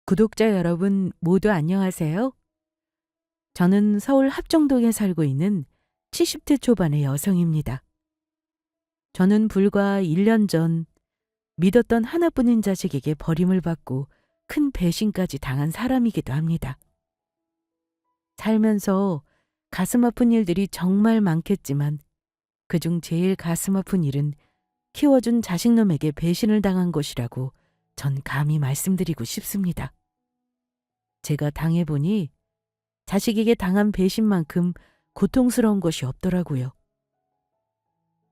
구독자 여러분 모두 안녕하세요. 저는 서울 합정동에 살고 있는 70대 초반의 여성입니다. 저는 불과 1년 전 믿었던 하나뿐인 자식에게 버림을 받고 큰 배신까지 당한 사람이기도 합니다. 살면서 가슴 아픈 일들이 정말 많겠지만 그중 제일 가슴 아픈 일은 키워준 자식놈에게 배신을 당한 것이라고 전 감히 말씀드리고 싶습니다. 제가 당해보니 자식에게 당한 배신만큼 고통스러운 것이 없더라고요.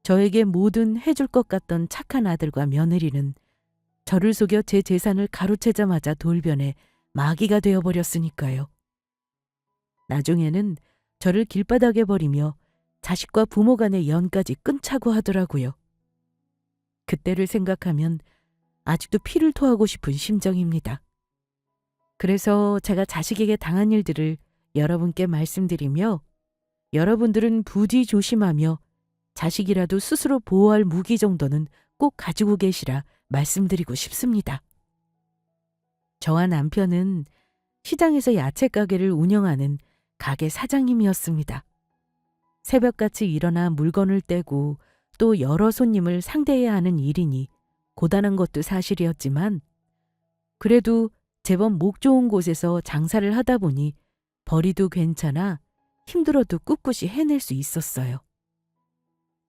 저에게 뭐든 해줄 것 같던 착한 아들과 며느리는 저를 속여 제 재산을 가로채자마자 돌변해 마귀가 되어버렸으니까요. 나중에는 저를 길바닥에 버리며 자식과 부모 간의 연까지 끊자고 하더라고요. 그때를 생각하면 아직도 피를 토하고 싶은 심정입니다. 그래서 제가 자식에게 당한 일들을 여러분께 말씀드리며 여러분들은 부디 조심하며 자식이라도 스스로 보호할 무기 정도는 꼭 가지고 계시라 말씀드리고 싶습니다. 저와 남편은 시장에서 야채 가게를 운영하는 가게 사장님이었습니다. 새벽같이 일어나 물건을 떼고 또 여러 손님을 상대해야 하는 일이니 고단한 것도 사실이었지만 그래도 제법 목 좋은 곳에서 장사를 하다 보니 벌이도 괜찮아 힘들어도 꿋꿋이 해낼 수 있었어요.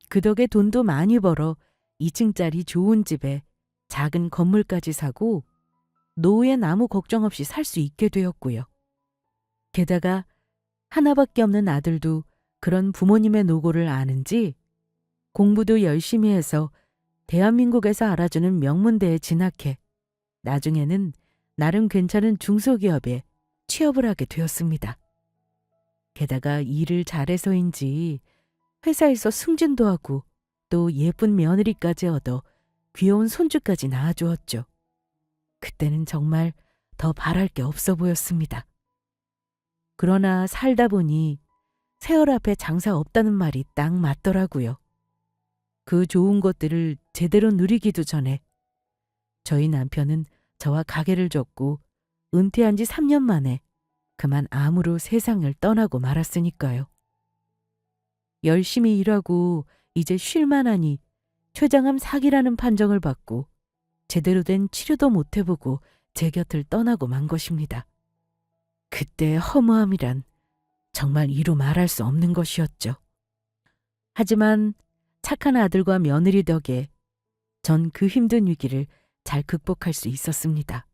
그 덕에 돈도 많이 벌어 2층짜리 좋은 집에 작은 건물까지 사고 노후에 아무 걱정 없이 살 수 있게 되었고요. 게다가 하나밖에 없는 아들도 그런 부모님의 노고를 아는지 공부도 열심히 해서 대한민국에서 알아주는 명문대에 진학해 나중에는 나름 괜찮은 중소기업에 취업을 하게 되었습니다. 게다가 일을 잘해서인지 회사에서 승진도 하고 또 예쁜 며느리까지 얻어 귀여운 손주까지 낳아주었죠. 그때는 정말 더 바랄 게 없어 보였습니다. 그러나 살다 보니 세월 앞에 장사 없다는 말이 딱 맞더라고요. 그 좋은 것들을 제대로 누리기도 전에 저희 남편은 저와 가게를 접고 은퇴한 지 3년 만에 그만 암으로 세상을 떠나고 말았으니까요. 열심히 일하고 이제 쉴만하니 췌장암 사기라는 판정을 받고 제대로 된 치료도 못 해보고 제 곁을 떠나고 만 것입니다. 그때의 허무함이란 정말 이루 말할 수 없는 것이었죠. 하지만 착한 아들과 며느리 덕에 전 그 힘든 위기를 잘 극복할 수 있었습니다.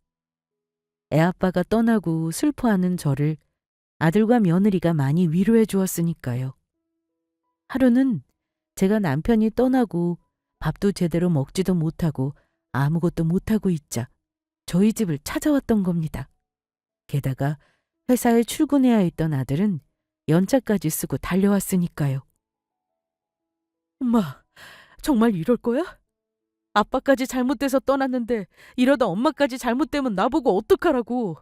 애아빠가 떠나고 슬퍼하는 저를 아들과 며느리가 많이 위로해 주었으니까요. 하루는 제가 남편이 떠나고 밥도 제대로 먹지도 못하고 아무것도 못하고 있자 저희 집을 찾아왔던 겁니다. 게다가 회사에 출근해야 했던 아들은 연차까지 쓰고 달려왔으니까요. 엄마, 정말 이럴 거야? 아빠까지 잘못돼서 떠났는데 이러다 엄마까지 잘못되면 나보고 어떡하라고.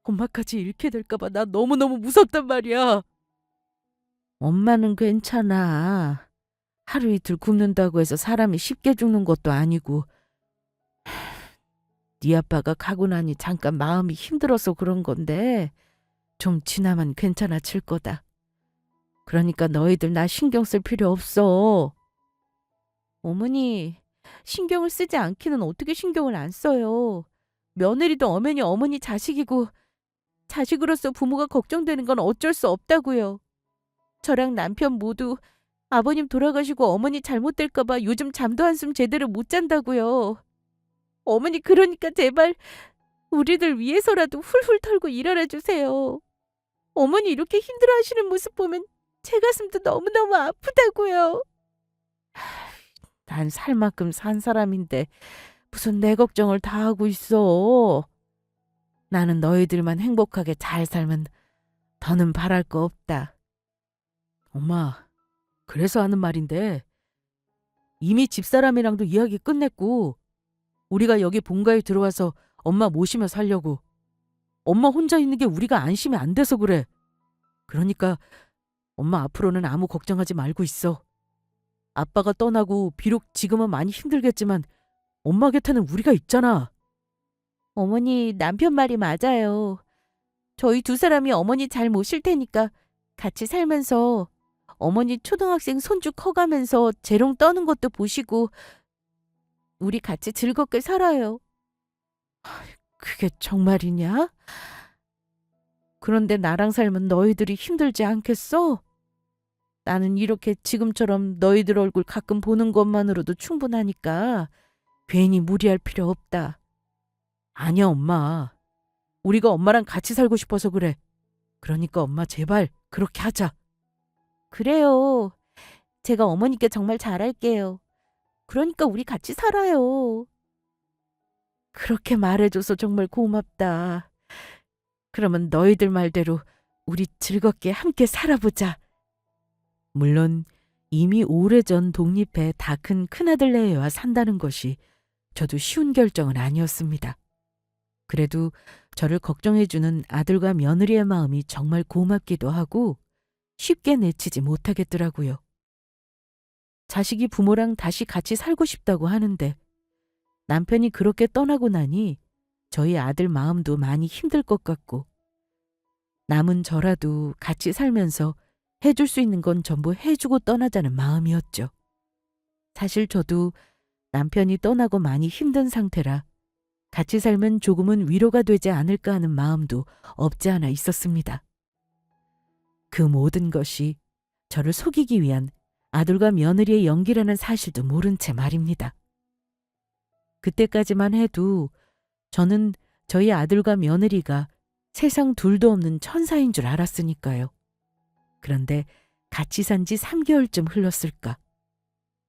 엄마까지 잃게 될까 봐 나 너무너무 무섭단 말이야. 엄마는 괜찮아. 하루 이틀 굶는다고 해서 사람이 쉽게 죽는 것도 아니고 네 아빠가 가고 나니 잠깐 마음이 힘들어서 그런 건데 좀 지나면 괜찮아질 거다. 그러니까 너희들 나 신경 쓸 필요 없어. 어머니, 신경을 쓰지 않기는 어떻게 신경을 안 써요. 며느리도 엄연히 어머니 자식이고 자식으로서 부모가 걱정되는 건 어쩔 수 없다고요. 저랑 남편 모두 아버님 돌아가시고 어머니 잘못될까 봐 요즘 잠도 한숨 제대로 못 잔다고요. 어머니 그러니까 제발 우리들 위해서라도 훌훌 털고 일하라 주세요. 어머니 이렇게 힘들어하시는 모습 보면 제 가슴도 너무너무 아프다고요. 난 살 만큼 산 사람인데 무슨 내 걱정을 다 하고 있어. 나는 너희들만 행복하게 잘 살면 더는 바랄 거 없다. 엄마, 그래서 하는 말인데 이미 집사람이랑도 이야기 끝냈고 우리가 여기 본가에 들어와서 엄마 모시며 살려고. 엄마 혼자 있는 게 우리가 안심이 안 돼서 그래. 그러니까 엄마 앞으로는 아무 걱정하지 말고 있어. 아빠가 떠나고 비록 지금은 많이 힘들겠지만 엄마 곁에는 우리가 있잖아. 어머니, 남편 말이 맞아요. 저희 두 사람이 어머니 잘 모실 테니까 같이 살면서 어머니 초등학생 손주 커가면서 재롱 떠는 것도 보시고 우리 같이 즐겁게 살아요. 그게 정말이냐? 그런데 나랑 살면 너희들이 힘들지 않겠어? 나는 이렇게 지금처럼 너희들 얼굴 가끔 보는 것만으로도 충분하니까 괜히 무리할 필요 없다. 아니야, 엄마. 우리가 엄마랑 같이 살고 싶어서 그래. 그러니까 엄마 제발 그렇게 하자. 그래요. 제가 어머니께 정말 잘할게요. 그러니까 우리 같이 살아요. 그렇게 말해줘서 정말 고맙다. 그러면 너희들 말대로 우리 즐겁게 함께 살아보자. 물론 이미 오래전 독립해 다 큰 큰아들 내외와 산다는 것이 저도 쉬운 결정은 아니었습니다. 그래도 저를 걱정해주는 아들과 며느리의 마음이 정말 고맙기도 하고 쉽게 내치지 못하겠더라고요. 자식이 부모랑 다시 같이 살고 싶다고 하는데 남편이 그렇게 떠나고 나니 저희 아들 마음도 많이 힘들 것 같고 남은 저라도 같이 살면서 해줄 수 있는 건 전부 해주고 떠나자는 마음이었죠. 사실 저도 남편이 떠나고 많이 힘든 상태라 같이 살면 조금은 위로가 되지 않을까 하는 마음도 없지 않아 있었습니다. 그 모든 것이 저를 속이기 위한 아들과 며느리의 연기라는 사실도 모른 채 말입니다. 그때까지만 해도 저는 저희 아들과 며느리가 세상 둘도 없는 천사인 줄 알았으니까요. 그런데 같이 산 지 3개월쯤 흘렀을까.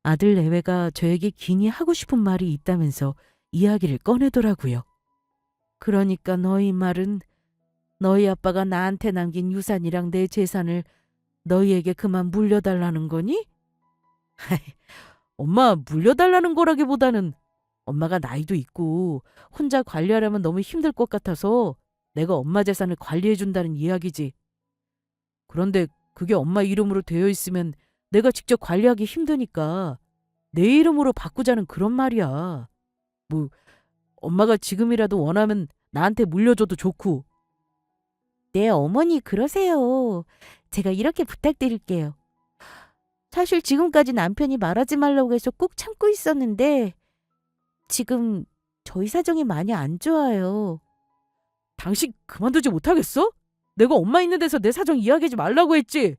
아들 내외가 저에게 긴히 하고 싶은 말이 있다면서 이야기를 꺼내더라고요. 그러니까 너희 말은 너희 아빠가 나한테 남긴 유산이랑 내 재산을 너희에게 그만 물려달라는 거니? 엄마, 물려달라는 거라기보다는 엄마가 나이도 있고 혼자 관리하려면 너무 힘들 것 같아서 내가 엄마 재산을 관리해준다는 이야기지. 그런데 그게 엄마 이름으로 되어 있으면 내가 직접 관리하기 힘드니까 내 이름으로 바꾸자는 그런 말이야. 뭐 엄마가 지금이라도 원하면 나한테 물려줘도 좋고. 네, 어머니 그러세요. 제가 이렇게 부탁드릴게요. 사실 지금까지 남편이 말하지 말라고 해서 꾹 참고 있었는데 지금 저희 사정이 많이 안 좋아요. 당신 그만두지 못하겠어? 내가 엄마 있는 데서 내 사정 이야기하지 말라고 했지.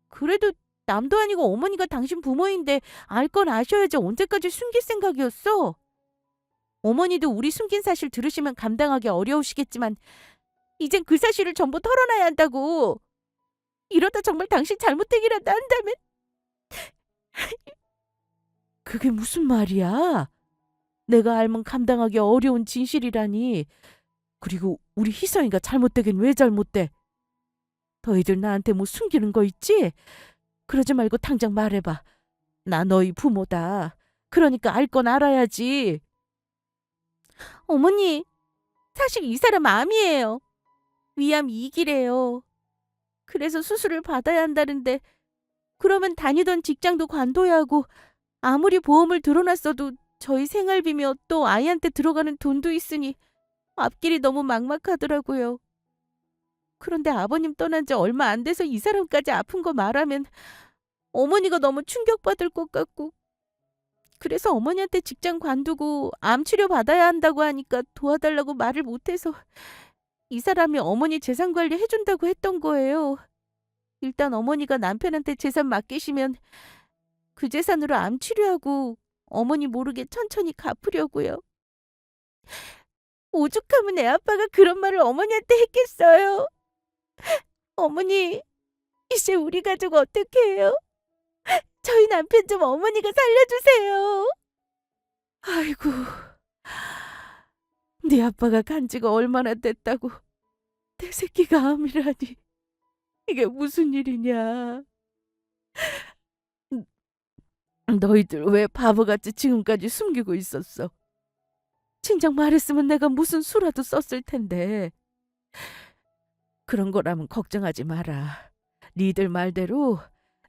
그래도 남도 아니고 어머니가 당신 부모인데 알 건 아셔야지 언제까지 숨길 생각이었어? 어머니도 우리 숨긴 사실 들으시면 감당하기 어려우시겠지만 이젠 그 사실을 전부 털어놔야 한다고. 이러다 정말 당신 잘못되기라도 한다면. 그게 무슨 말이야? 내가 알면 감당하기 어려운 진실이라니. 그리고 우리 희성이가 잘못되긴 왜 잘못돼? 너희들 나한테 뭐 숨기는 거 있지? 그러지 말고 당장 말해봐. 나 너희 부모다. 그러니까 알 건 알아야지. 어머니, 사실 이 사람 암이에요. 위암 2기래요. 그래서 수술을 받아야 한다는데 그러면 다니던 직장도 관둬야 하고 아무리 보험을 들어놨어도 저희 생활비며 또 아이한테 들어가는 돈도 있으니 앞길이 너무 막막하더라고요. 그런데 아버님 떠난 지 얼마 안 돼서 이 사람까지 아픈 거 말하면 어머니가 너무 충격받을 것 같고 그래서 어머니한테 직장 관두고 암 치료 받아야 한다고 하니까 도와달라고 말을 못해서 이 사람이 어머니 재산 관리 해준다고 했던 거예요. 일단 어머니가 남편한테 재산 맡기시면 그 재산으로 암 치료하고 어머니 모르게 천천히 갚으려고요. 오죽하면 애 아빠가 그런 말을 어머니한테 했겠어요. 어머니, 이제 우리 가족 어떻게 해요? 저희 남편 좀 어머니가 살려주세요. 아이고, 네 아빠가 간 지가 얼마나 됐다고 내 새끼가 암이라니. 이게 무슨 일이냐. 너희들 왜 바보같이 지금까지 숨기고 있었어? 진작 말했으면 내가 무슨 수라도 썼을 텐데. 그런 거라면 걱정하지 마라. 니들 말대로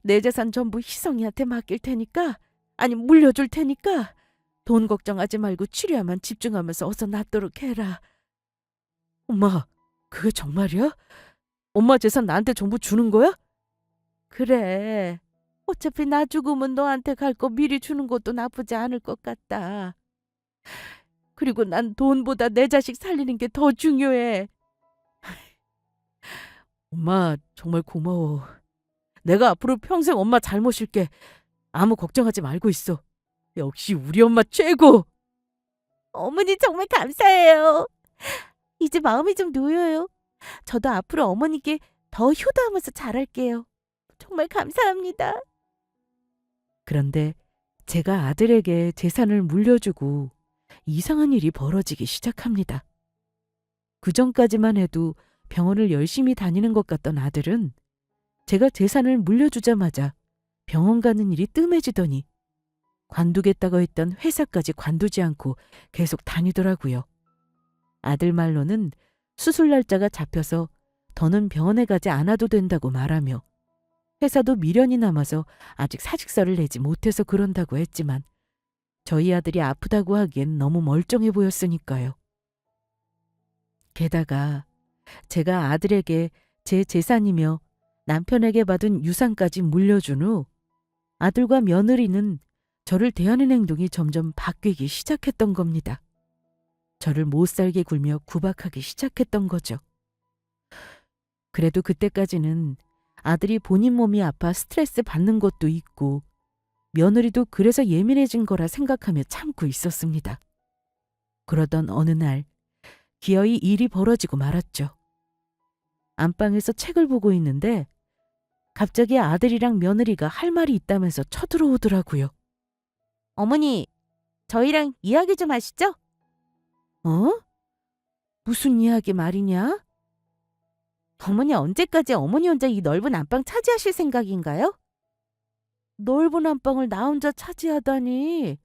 내 재산 전부 희성이한테 맡길 테니까, 아니 물려줄 테니까 돈 걱정하지 말고 치료에만 집중하면서 어서 낫도록 해라. 엄마, 그게 정말이야? 엄마 재산 나한테 전부 주는 거야? 그래. 어차피 나 죽으면 너한테 갈 거 미리 주는 것도 나쁘지 않을 것 같다. 그리고 난 돈보다 내 자식 살리는 게 더 중요해. 엄마, 정말 고마워. 내가 앞으로 평생 엄마 잘 모실게. 아무 걱정하지 말고 있어. 역시 우리 엄마 최고! 어머니 정말 감사해요. 이제 마음이 좀 놓여요. 저도 앞으로 어머니께 더 효도하면서 잘할게요. 정말 감사합니다. 그런데 제가 아들에게 재산을 물려주고 이상한 일이 벌어지기 시작합니다. 그전까지만 해도 병원을 열심히 다니는 것 같던 아들은 제가 재산을 물려주자마자 병원 가는 일이 뜸해지더니 관두겠다고 했던 회사까지 관두지 않고 계속 다니더라고요. 아들 말로는 수술 날짜가 잡혀서 더는 병원에 가지 않아도 된다고 말하며 회사도 미련이 남아서 아직 사직서를 내지 못해서 그런다고 했지만 저희 아들이 아프다고 하기엔 너무 멀쩡해 보였으니까요. 게다가 제가 아들에게 제 재산이며 남편에게 받은 유산까지 물려준 후 아들과 며느리는 저를 대하는 행동이 점점 바뀌기 시작했던 겁니다. 저를 못살게 굴며 구박하기 시작했던 거죠. 그래도 그때까지는 아들이 본인 몸이 아파 스트레스 받는 것도 있고 며느리도 그래서 예민해진 거라 생각하며 참고 있었습니다. 그러던 어느 날 기어이 일이 벌어지고 말았죠. 안방에서 책을 보고 있는데 갑자기 아들이랑 며느리가 할 말이 있다면서 쳐들어오더라고요. 어머니, 저희랑 이야기 좀 하시죠? 어? 무슨 이야기 말이냐? 어머니 언제까지 어머니 혼자 이 넓은 안방 차지하실 생각인가요? 넓은 안방을 나 혼자 차지하다니.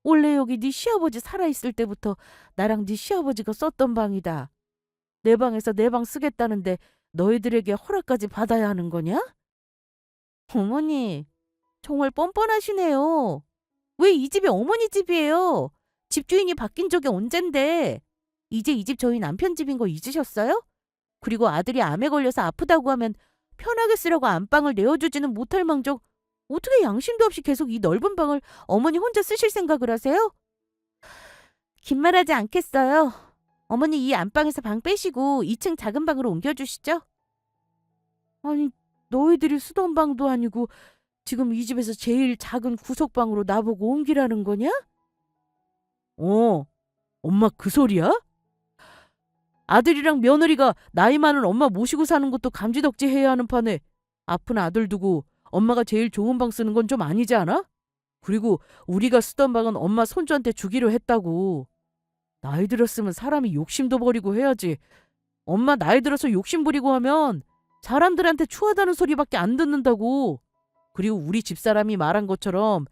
원래 여기 네 시아버지 살아있을 때부터 나랑 네 시아버지가 썼던 방이다. 내 방에서 내 방 쓰겠다는데 너희들에게 허락까지 받아야 하는 거냐? 어머니, 정말 뻔뻔하시네요. 왜 이 집이 어머니 집이에요? 집주인이 바뀐 적이 언젠데. 이제 이 집 저희 남편 집인 거 잊으셨어요? 그리고 아들이 암에 걸려서 아프다고 하면 편하게 쓰라고 안방을 내어주지는 못할 망정 어떻게 양심도 없이 계속 이 넓은 방을 어머니 혼자 쓰실 생각을 하세요? 긴 말하지 않겠어요. 어머니 이 안방에서 방 빼시고 2층 작은 방으로 옮겨주시죠. 아니, 너희들이 쓰던 방도 아니고 지금 이 집에서 제일 작은 구석방으로 나보고 옮기라는 거냐? 엄마 그 소리야? 아들이랑 며느리가 나이 많은 엄마 모시고 사는 것도 감지덕지 해야 하는 판에 아픈 아들 두고 엄마가 제일 좋은 방 쓰는 건 좀 아니지 않아? 그리고 우리가 쓰던 방은 엄마 손주한테 주기로 했다고. 나이 들었으면 사람이 욕심도 버리고 해야지. 엄마 나이 들어서 욕심 부리고 하면 사람들한테 추하다는 소리밖에 안 듣는다고. 그리고 우리 집사람이 말한 것처럼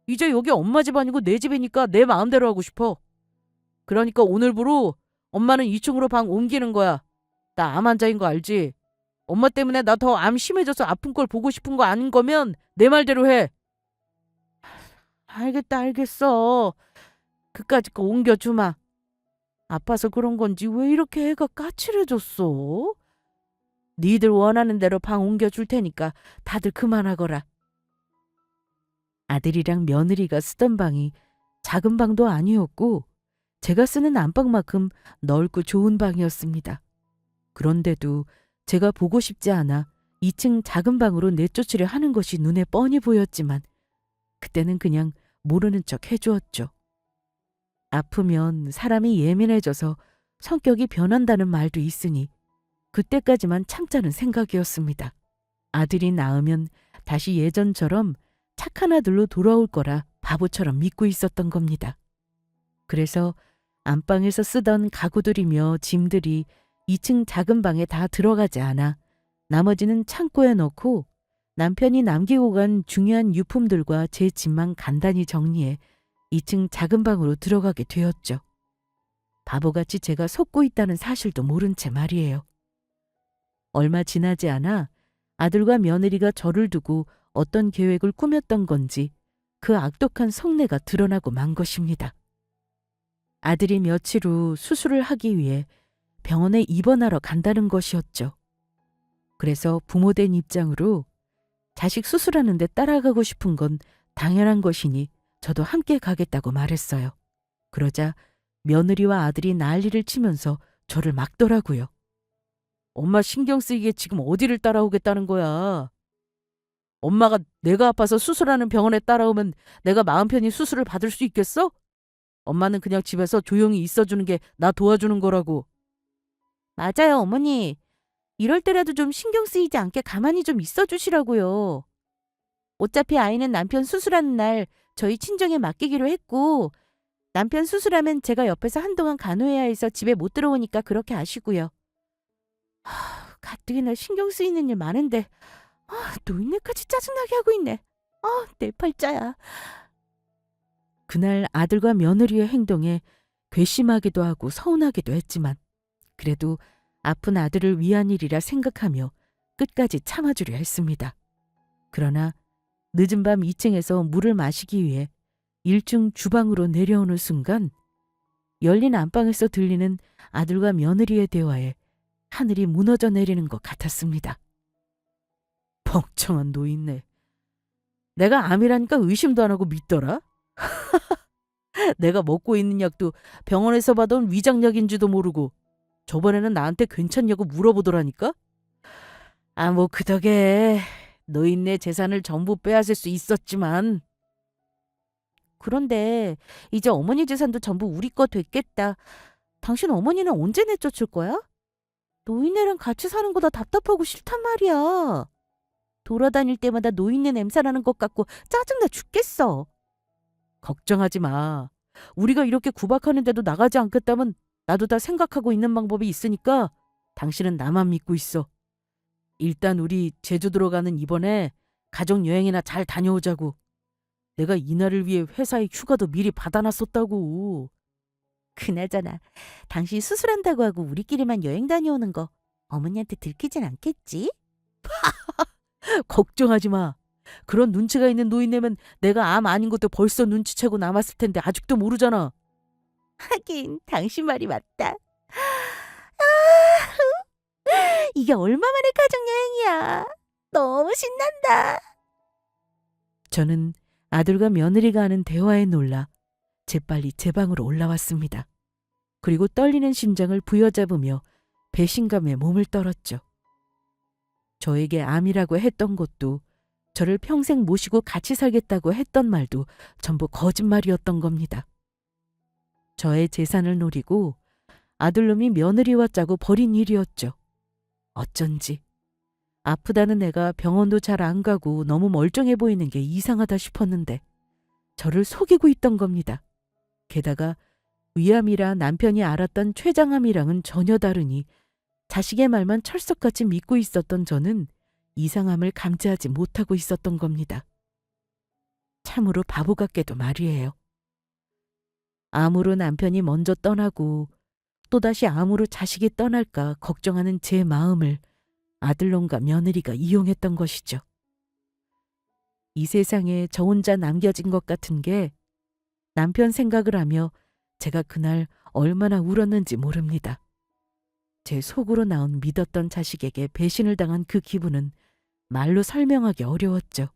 이제 여기 엄마 집 아니고 내 집이니까 내 마음대로 하고 싶어. 그러니까 오늘부로 엄마는 2층으로 방 옮기는 거야. 나 암 환자인 거 알지? 엄마 때문에 나 더 암 심해져서 아픈 걸 보고 싶은 거 아닌 거면 내 말대로 해. 알겠다, 알겠어. 그까짓 거 옮겨주마. 아파서 그런 건지 왜 이렇게 애가 까칠해졌어? 니들 원하는 대로 방 옮겨줄 테니까 다들 그만하거라. 아들이랑 며느리가 쓰던 방이 작은 방도 아니었고 제가 쓰는 안방만큼 넓고 좋은 방이었습니다. 그런데도 제가 보고 싶지 않아 2층 작은 방으로 내쫓으려 하는 것이 눈에 뻔히 보였지만 그때는 그냥 모르는 척 해주었죠. 아프면 사람이 예민해져서 성격이 변한다는 말도 있으니 그때까지만 참자는 생각이었습니다. 아들이 낳으면 다시 예전처럼 착한 아들로 돌아올 거라 바보처럼 믿고 있었던 겁니다. 그래서 안방에서 쓰던 가구들이며 짐들이 2층 작은 방에 다 들어가지 않아 나머지는 창고에 넣고 남편이 남기고 간 중요한 유품들과 제 짐만 간단히 정리해 2층 작은 방으로 들어가게 되었죠. 바보같이 제가 속고 있다는 사실도 모른 채 말이에요. 얼마 지나지 않아 아들과 며느리가 저를 두고 어떤 계획을 꾸몄던 건지 그 악독한 속내가 드러나고 만 것입니다. 아들이 며칠 후 수술을 하기 위해 병원에 입원하러 간다는 것이었죠. 그래서 부모된 입장으로 자식 수술하는데 따라가고 싶은 건 당연한 것이니 저도 함께 가겠다고 말했어요. 그러자 며느리와 아들이 난리를 치면서 저를 막더라고요. 엄마 신경 쓰이게 지금 어디를 따라오겠다는 거야? 엄마가 내가 아파서 수술하는 병원에 따라오면 내가 마음 편히 수술을 받을 수 있겠어? 엄마는 그냥 집에서 조용히 있어주는 게 나 도와주는 거라고. 맞아요, 어머니. 이럴 때라도 좀 신경 쓰이지 않게 가만히 좀 있어주시라고요. 어차피 아이는 남편 수술하는 날 저희 친정에 맡기기로 했고, 남편 수술하면 제가 옆에서 한동안 간호해야 해서 집에 못 들어오니까 그렇게 아시고요. 가뜩이나 신경 쓰이는 일 많은데 노인네까지 짜증나게 하고 있네. 내 팔자야. 그날 아들과 며느리의 행동에 괘씸하기도 하고 서운하기도 했지만 그래도 아픈 아들을 위한 일이라 생각하며 끝까지 참아주려 했습니다. 그러나 늦은 밤 2층에서 물을 마시기 위해 1층 주방으로 내려오는 순간 열린 안방에서 들리는 아들과 며느리의 대화에 하늘이 무너져 내리는 것 같았습니다. 멍청한 노인네. 내가 암이라니까 의심도 안 하고 믿더라? 내가 먹고 있는 약도 병원에서 받아온 위장약인지도 모르고 저번에는 나한테 괜찮냐고 물어보더라니까? 뭐 그 덕에 노인네 재산을 전부 빼앗을 수 있었지만. 그런데 이제 어머니 재산도 전부 우리 거 됐겠다. 당신 어머니는 언제 내쫓을 거야? 노인네랑 같이 사는 거 다 답답하고 싫단 말이야. 돌아다닐 때마다 노인네 냄새나는 것 같고 짜증나 죽겠어. 걱정하지 마. 우리가 이렇게 구박하는데도 나가지 않겠다면 나도 다 생각하고 있는 방법이 있으니까 당신은 나만 믿고 있어. 일단 우리 제주도로 가는 이번에 가족여행이나 잘 다녀오자고. 내가 이날을 위해 회사에 휴가도 미리 받아놨었다고. 그나저나 당신 수술한다고 하고 우리끼리만 여행 다녀오는 거 어머니한테 들키진 않겠지? 걱정하지 마. 그런 눈치가 있는 노인네면 내가 암 아닌 것도 벌써 눈치채고 남았을 텐데 아직도 모르잖아. 하긴 당신 말이 맞다. 이게 얼마만의 가족여행이야. 너무 신난다. 저는 아들과 며느리가 하는 대화에 놀라 재빨리 제 방으로 올라왔습니다. 그리고 떨리는 심장을 부여잡으며 배신감에 몸을 떨었죠. 저에게 암이라고 했던 것도 저를 평생 모시고 같이 살겠다고 했던 말도 전부 거짓말이었던 겁니다. 저의 재산을 노리고 아들놈이 며느리와 짜고 벌인 일이었죠. 어쩐지 아프다는 애가 병원도 잘 안 가고 너무 멀쩡해 보이는 게 이상하다 싶었는데 저를 속이고 있던 겁니다. 게다가 위암이라 남편이 알았던 췌장암이랑은 전혀 다르니 자식의 말만 철석같이 믿고 있었던 저는 이상함을 감지하지 못하고 있었던 겁니다. 참으로 바보 같게도 말이에요. 암으로 남편이 먼저 떠나고 또다시 암으로 자식이 떠날까 걱정하는 제 마음을 아들놈과 며느리가 이용했던 것이죠. 이 세상에 저 혼자 남겨진 것 같은 게 남편 생각을 하며 제가 그날 얼마나 울었는지 모릅니다. 제 속으로 나온 믿었던 자식에게 배신을 당한 그 기분은 말로 설명하기 어려웠죠.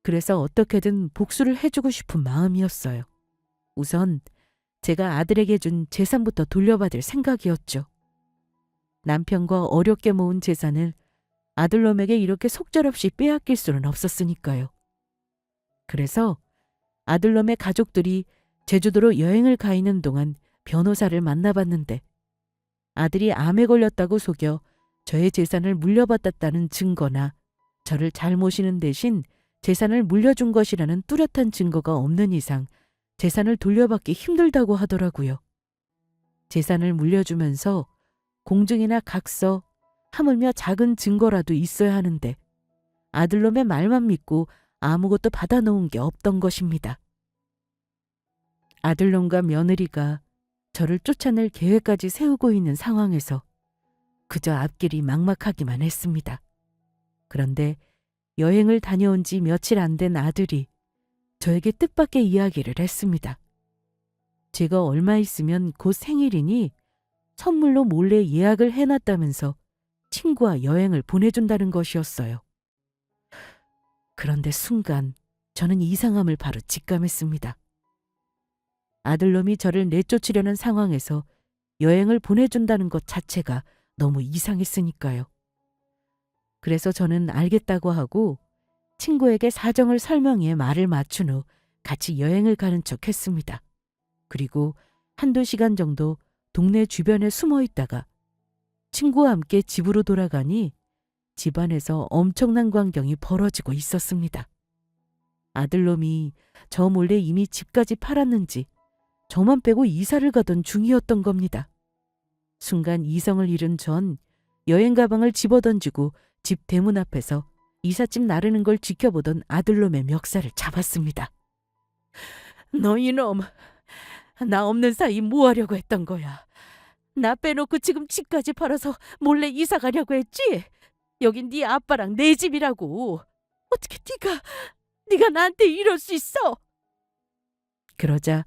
그래서 어떻게든 복수를 해주고 싶은 마음이었어요. 우선 제가 아들에게 준 재산부터 돌려받을 생각이었죠. 남편과 어렵게 모은 재산을 아들놈에게 이렇게 속절없이 빼앗길 수는 없었으니까요. 그래서 아들놈의 가족들이 제주도로 여행을 가 있는 동안 변호사를 만나봤는데 아들이 암에 걸렸다고 속여 저의 재산을 물려받았다는 증거나 저를 잘 모시는 대신 재산을 물려준 것이라는 뚜렷한 증거가 없는 이상 재산을 돌려받기 힘들다고 하더라고요. 재산을 물려주면서 공증이나 각서, 하물며 작은 증거라도 있어야 하는데 아들놈의 말만 믿고 아무것도 받아놓은 게 없던 것입니다. 아들놈과 며느리가 저를 쫓아낼 계획까지 세우고 있는 상황에서 그저 앞길이 막막하기만 했습니다. 그런데 여행을 다녀온 지 며칠 안 된 아들이 저에게 뜻밖의 이야기를 했습니다. 제가 얼마 있으면 곧 생일이니 선물로 몰래 예약을 해놨다면서 친구와 여행을 보내준다는 것이었어요. 그런데 순간 저는 이상함을 바로 직감했습니다. 아들놈이 저를 내쫓으려는 상황에서 여행을 보내준다는 것 자체가 너무 이상했으니까요. 그래서 저는 알겠다고 하고 친구에게 사정을 설명해 말을 맞춘 후 같이 여행을 가는 척 했습니다. 그리고 한두 시간 정도 동네 주변에 숨어 있다가 친구와 함께 집으로 돌아가니 집안에서 엄청난 광경이 벌어지고 있었습니다. 아들놈이 저 몰래 이미 집까지 팔았는지 저만 빼고 이사를 가던 중이었던 겁니다. 순간 이성을 잃은 전 여행 가방을 집어던지고 집 대문 앞에서 이삿짐 나르는 걸 지켜보던 아들놈의 멱살을 잡았습니다. 너 이놈, 나 없는 사이 뭐 하려고 했던 거야? 나 빼놓고 지금 집까지 팔아서 몰래 이사 가려고 했지? 여긴 네 아빠랑 내 집이라고. 어떻게 네가 나한테 이럴 수 있어? 그러자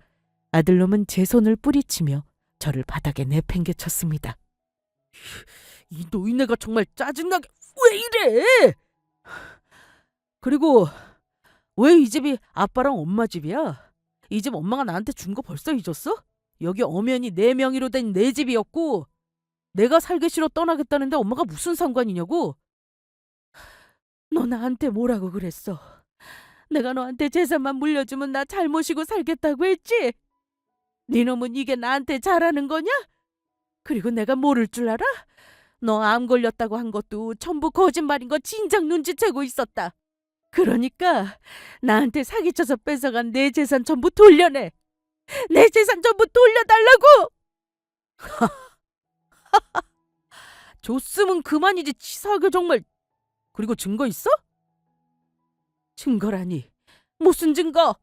아들놈은 제 손을 뿌리치며 저를 바닥에 내팽개쳤습니다. 이 노인네가 정말 짜증나게 왜 이래? 그리고 왜 이 집이 아빠랑 엄마 집이야? 이 집 엄마가 나한테 준 거 벌써 잊었어? 여기 엄연히 내 명의로 된 내 집이었고 내가 살기 싫어 떠나겠다는데 엄마가 무슨 상관이냐고? 너 나한테 뭐라고 그랬어? 내가 너한테 재산만 물려주면 나 잘 모시고 살겠다고 했지? 네 놈은 이게 나한테 잘하는 거냐? 그리고 내가 모를 줄 알아? 너 암 걸렸다고 한 것도 전부 거짓말인 거 진작 눈치채고 있었다. 그러니까 나한테 사기쳐서 뺏어간 내 재산 전부 돌려내. 내 재산 전부 돌려달라고! 줬으면 그만이지 치사하게 정말. 그리고 증거 있어? 증거라니. 무슨 증거?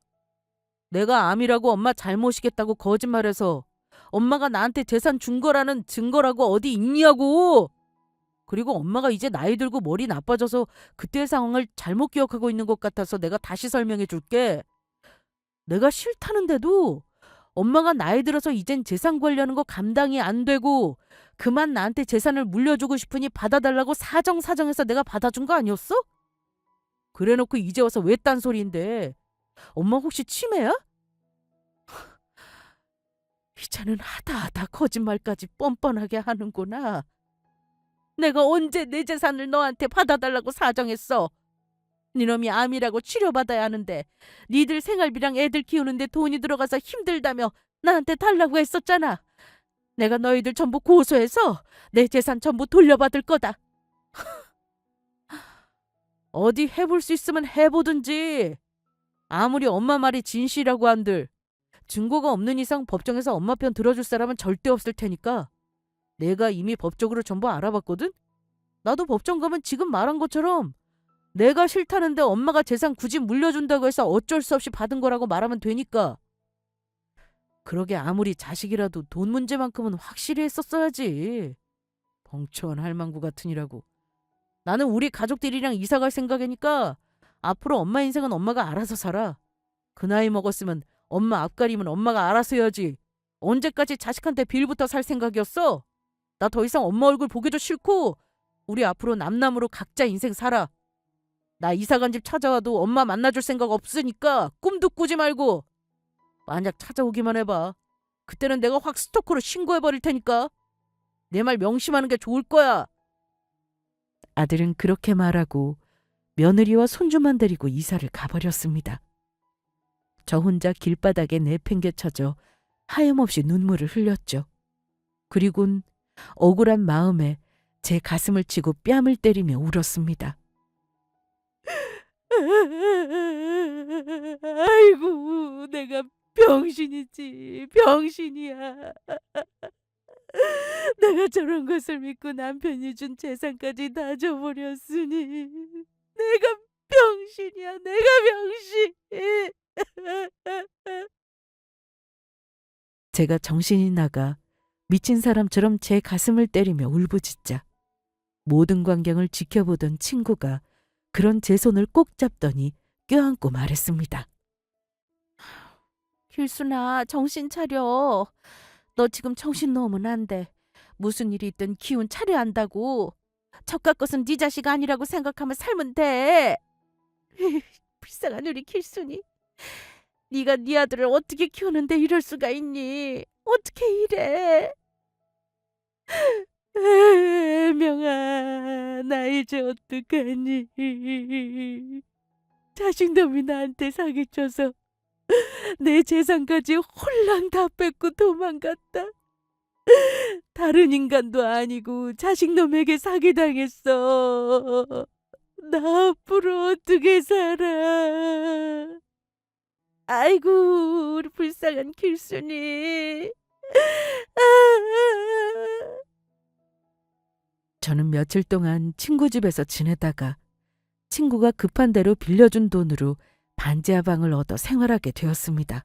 내가 암이라고 엄마 잘 모시겠다고 거짓말해서 엄마가 나한테 재산 준 거라는 증거라고 어디 있냐고. 그리고 엄마가 이제 나이 들고 머리 나빠져서 그때 상황을 잘못 기억하고 있는 것 같아서 내가 다시 설명해 줄게. 내가 싫다는데도 엄마가 나이 들어서 이젠 재산 관리하는 거 감당이 안 되고 그만 나한테 재산을 물려주고 싶으니 받아달라고 사정사정해서 내가 받아준 거 아니었어? 그래놓고 이제 와서 왜 딴소리인데. 엄마 혹시 치매야? 이제는 하다 거짓말까지 뻔뻔하게 하는구나. 내가 언제 내 재산을 너한테 받아달라고 사정했어? 니놈이 암이라고 치료받아야 하는데 니들 생활비랑 애들 키우는데 돈이 들어가서 힘들다며 나한테 달라고 했었잖아. 내가 너희들 전부 고소해서 내 재산 전부 돌려받을 거다. 어디 해볼 수 있으면 해보든지. 아무리 엄마 말이 진실이라고 한들 증거가 없는 이상 법정에서 엄마 편 들어줄 사람은 절대 없을 테니까 내가 이미 법적으로 전부 알아봤거든? 나도 법정 가면 지금 말한 것처럼 내가 싫다는데 엄마가 재산 굳이 물려준다고 해서 어쩔 수 없이 받은 거라고 말하면 되니까. 그러게 아무리 자식이라도 돈 문제만큼은 확실히 했었어야지. 벙초한 할망구 같으니라고. 나는 우리 가족들이랑 이사 갈 생각이니까 앞으로 엄마 인생은 엄마가 알아서 살아. 그 나이 먹었으면 엄마 앞가림은 엄마가 알아서 해야지. 언제까지 자식한테 빌부터 살 생각이었어? 나 더 이상 엄마 얼굴 보기도 싫고 우리 앞으로 남남으로 각자 인생 살아. 나 이사 간 집 찾아와도 엄마 만나줄 생각 없으니까 꿈도 꾸지 말고. 만약 찾아오기만 해봐. 그때는 내가 확 스토커로 신고해버릴 테니까. 내 말 명심하는 게 좋을 거야. 아들은 그렇게 말하고 며느리와 손주만 데리고 이사를 가버렸습니다. 저 혼자 길바닥에 내팽개쳐져 하염없이 눈물을 흘렸죠. 그리곤 억울한 마음에 제 가슴을 치고 뺨을 때리며 울었습니다. 아이고, 내가 병신이지, 병신이야. 내가 저런 것을 믿고 남편이 준 재산까지 다 줘버렸으니 내가 병신이야, 내가 병신. 제가 정신이 나가 미친 사람처럼 제 가슴을 때리며 울부짖자 모든 광경을 지켜보던 친구가 그런 제 손을 꼭 잡더니 껴안고 말했습니다. 길순아, 정신 차려. 너 지금 정신 놓으면 안 돼. 무슨 일이 있든 기운 차려야 한다고. 저깟 것은 네 자식 아니라고 생각하면 살면 돼. 불쌍한 우리 길순이. 네가 네 아들을 어떻게 키우는데 이럴 수가 있니? 어떻게 이래? 애명아, 나 이제 어떡하니? 자식놈이 나한테 사기쳐서 내 재산까지 홀랑 다 뺏고 도망갔다. 다른 인간도 아니고 자식놈에게 사기당했어. 나 앞으로 어떻게 살아? 아이고, 우리 불쌍한 길순이. 저는 며칠 동안 친구 집에서 지내다가 친구가 급한 대로 빌려준 돈으로 반지하방을 얻어 생활하게 되었습니다.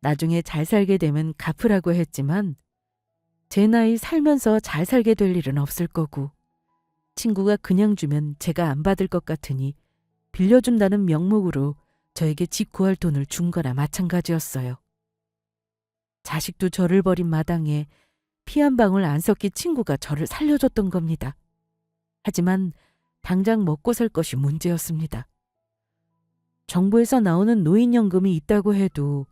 나중에 잘 살게 되면 갚으라고 했지만 제 나이 살면서 잘 살게 될 일은 없을 거고 친구가 그냥 주면 제가 안 받을 것 같으니 빌려준다는 명목으로 저에게 집 구할 돈을 준 거나 마찬가지였어요. 자식도 저를 버린 마당에 피 한 방울 안 섞인 친구가 저를 살려줬던 겁니다. 하지만 당장 먹고 살 것이 문제였습니다. 정부에서 나오는 노인연금이 있다고 해도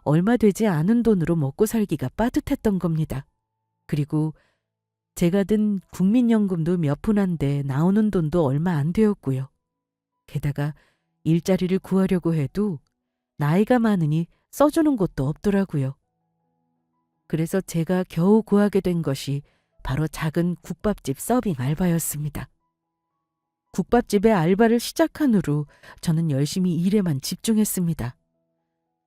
얼마 되지 않은 돈으로 먹고 살기가 빠듯했던 겁니다. 그리고 제가 든 국민연금도 몇 푼한데 나오는 돈도 얼마 안 되었고요. 게다가 일자리를 구하려고 해도 나이가 많으니 써주는 곳도 없더라고요. 그래서 제가 겨우 구하게 된 것이 바로 작은 국밥집 서빙 알바였습니다. 국밥집의 알바를 시작한 후로 저는 열심히 일에만 집중했습니다.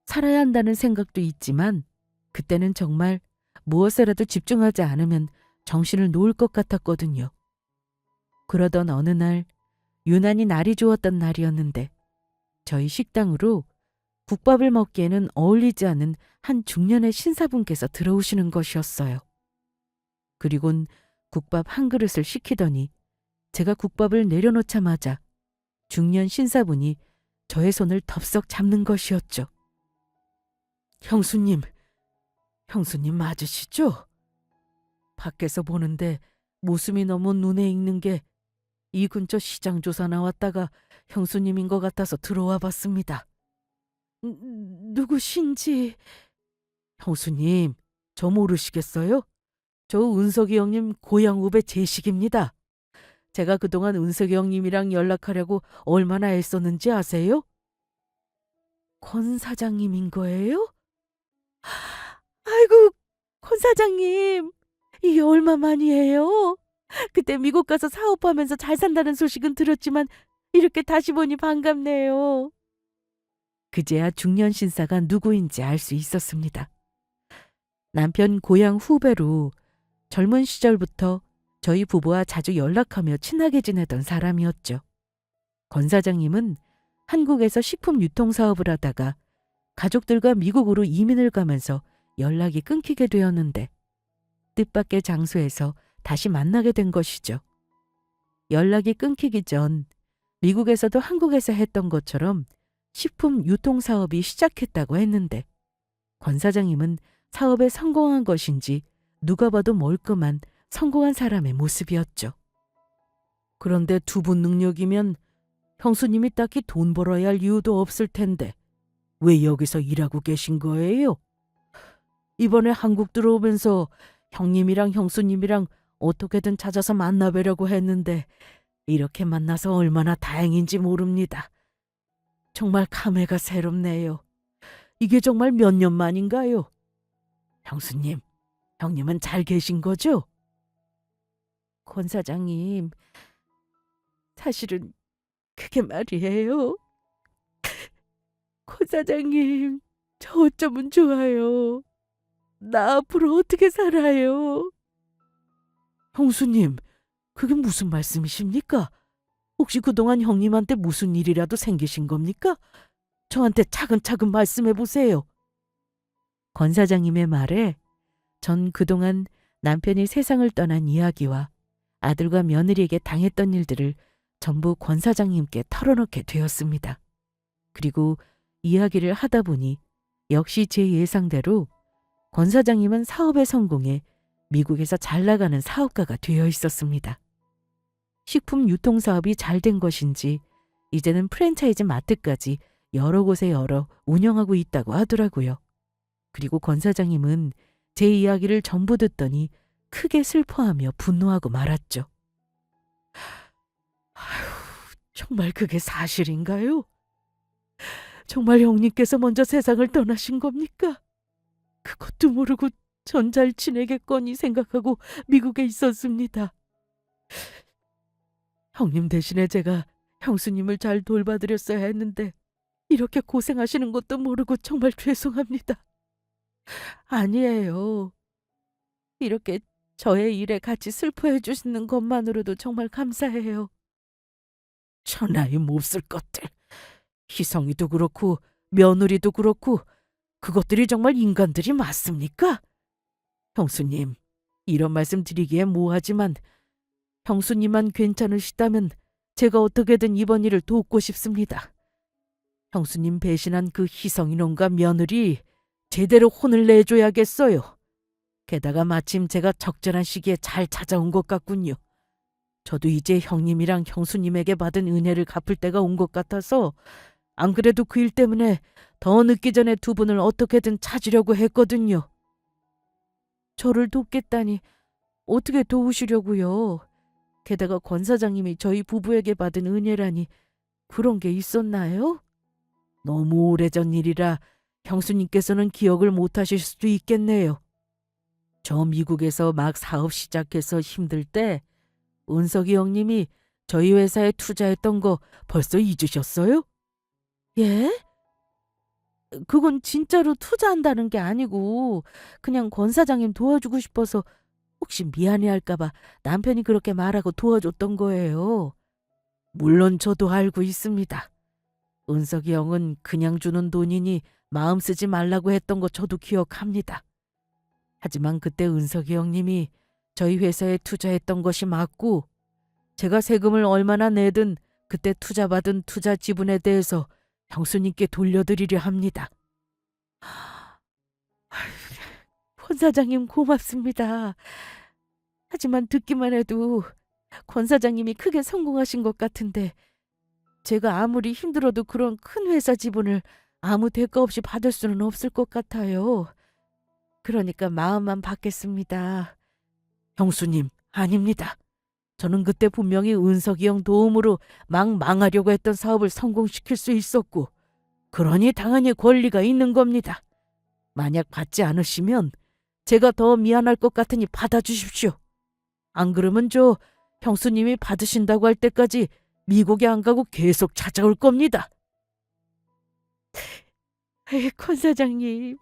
살아야 한다는 생각도 있지만 그때는 정말 무엇에라도 집중하지 않으면 정신을 놓을 것 같았거든요. 그러던 어느 날 유난히 날이 좋았던 날이었는데 저희 식당으로 국밥을 먹기에는 어울리지 않은 한 중년의 신사분께서 들어오시는 것이었어요. 그리곤 국밥 한 그릇을 시키더니 제가 국밥을 내려놓자마자 중년 신사분이 저의 손을 덥석 잡는 것이었죠. 형수님 맞으시죠? 밖에서 보는데 모습이 너무 눈에 익는 게 이 근처 시장 조사 나왔다가 형수님인 것 같아서 들어와 봤습니다. 누구신지... 형수님, 저 모르시겠어요? 저 은석이 형님 고향 후배 제식입니다. 제가 그동안 은석이 형님이랑 연락하려고 얼마나 애썼는지 아세요? 권 사장님인 거예요? 아이고, 권 사장님, 이게 얼마만이에요? 그때 미국 가서 사업하면서 잘 산다는 소식은 들었지만 이렇게 다시 보니 반갑네요. 그제야 중년 신사가 누구인지 알 수 있었습니다. 남편 고향 후배로 젊은 시절부터 저희 부부와 자주 연락하며 친하게 지내던 사람이었죠. 권 사장님은 한국에서 식품 유통 사업을 하다가 가족들과 미국으로 이민을 가면서 연락이 끊기게 되었는데 뜻밖의 장소에서 다시 만나게 된 것이죠. 연락이 끊기기 전 미국에서도 한국에서 했던 것처럼 식품 유통 사업이 시작했다고 했는데 권 사장님은 사업에 성공한 것인지 누가 봐도 멀끔한 성공한 사람의 모습이었죠. 그런데 두 분 능력이면 형수님이 딱히 돈 벌어야 할 이유도 없을 텐데 왜 여기서 일하고 계신 거예요? 이번에 한국 들어오면서 형님이랑 형수님이랑 어떻게든 찾아서 만나뵈려고 했는데 이렇게 만나서 얼마나 다행인지 모릅니다. 정말 감회가 새롭네요. 이게 정말 몇 년 만인가요? 형수님, 형님은 잘 계신 거죠? 권 사장님, 사실은 그게 말이에요. 권 사장님, 저 어쩌면 좋아요. 나 앞으로 어떻게 살아요? 형수님, 그게 무슨 말씀이십니까? 혹시 그동안 형님한테 무슨 일이라도 생기신 겁니까? 저한테 차근차근 말씀해 보세요. 권 사장님의 말에 전 그동안 남편이 세상을 떠난 이야기와 아들과 며느리에게 당했던 일들을 전부 권 사장님께 털어놓게 되었습니다. 그리고 이야기를 하다 보니 역시 제 예상대로 권 사장님은 사업에 성공해 미국에서 잘 나가는 사업가가 되어 있었습니다. 식품 유통 사업이 잘 된 것인지 이제는 프랜차이즈 마트까지 여러 곳에 열어 운영하고 있다고 하더라고요. 그리고 권 사장님은 제 이야기를 전부 듣더니 크게 슬퍼하며 분노하고 말았죠. 아휴, 정말 그게 사실인가요? 정말 형님께서 먼저 세상을 떠나신 겁니까? 그것도 모르고 전 잘 지내겠거니 생각하고 미국에 있었습니다. 형님 대신에 제가 형수님을 잘 돌봐드렸어야 했는데 이렇게 고생하시는 것도 모르고 정말 죄송합니다. 아니에요. 이렇게 저의 일에 같이 슬퍼해 주시는 것만으로도 정말 감사해요. 천하의 몹쓸 것들. 희성이도 그렇고 며느리도 그렇고 그것들이 정말 인간들이 맞습니까? 형수님, 이런 말씀 드리기에 뭐하지만 형수님만 괜찮으시다면 제가 어떻게든 이번 일을 돕고 싶습니다. 형수님 배신한 그 희성이놈과 며느리 제대로 혼을 내줘야겠어요. 게다가 마침 제가 적절한 시기에 잘 찾아온 것 같군요. 저도 이제 형님이랑 형수님에게 받은 은혜를 갚을 때가 온 것 같아서 안 그래도 그 일 때문에 더 늦기 전에 두 분을 어떻게든 찾으려고 했거든요. 저를 돕겠다니 어떻게 도우시려고요? 게다가 권 사장님이 저희 부부에게 받은 은혜라니 그런 게 있었나요? 너무 오래전 일이라 형수님께서는 기억을 못 하실 수도 있겠네요. 저 미국에서 막 사업 시작해서 힘들 때 은석이 형님이 저희 회사에 투자했던 거 벌써 잊으셨어요? 예? 그건 진짜로 투자한다는 게 아니고 그냥 권 사장님 도와주고 싶어서 혹시 미안해할까 봐 남편이 그렇게 말하고 도와줬던 거예요. 물론 저도 알고 있습니다. 은석이 형은 그냥 주는 돈이니 마음 쓰지 말라고 했던 거 저도 기억합니다. 하지만 그때 은석이 형님이 저희 회사에 투자했던 것이 맞고 제가 세금을 얼마나 내든 그때 투자받은 투자 지분에 대해서 형수님께 돌려드리려 합니다. 권 사장님 고맙습니다. 하지만 듣기만 해도 권 사장님이 크게 성공하신 것 같은데 제가 아무리 힘들어도 그런 큰 회사 지분을 아무 대가 없이 받을 수는 없을 것 같아요. 그러니까 마음만 받겠습니다. 형수님, 아닙니다. 저는 그때 분명히 은석이 형 도움으로 막 망하려고 했던 사업을 성공시킬 수 있었고 그러니 당연히 권리가 있는 겁니다. 만약 받지 않으시면 제가 더 미안할 것 같으니 받아주십시오. 안 그러면 저 형수님이 받으신다고 할 때까지 미국에 안 가고 계속 찾아올 겁니다. 권 사장님,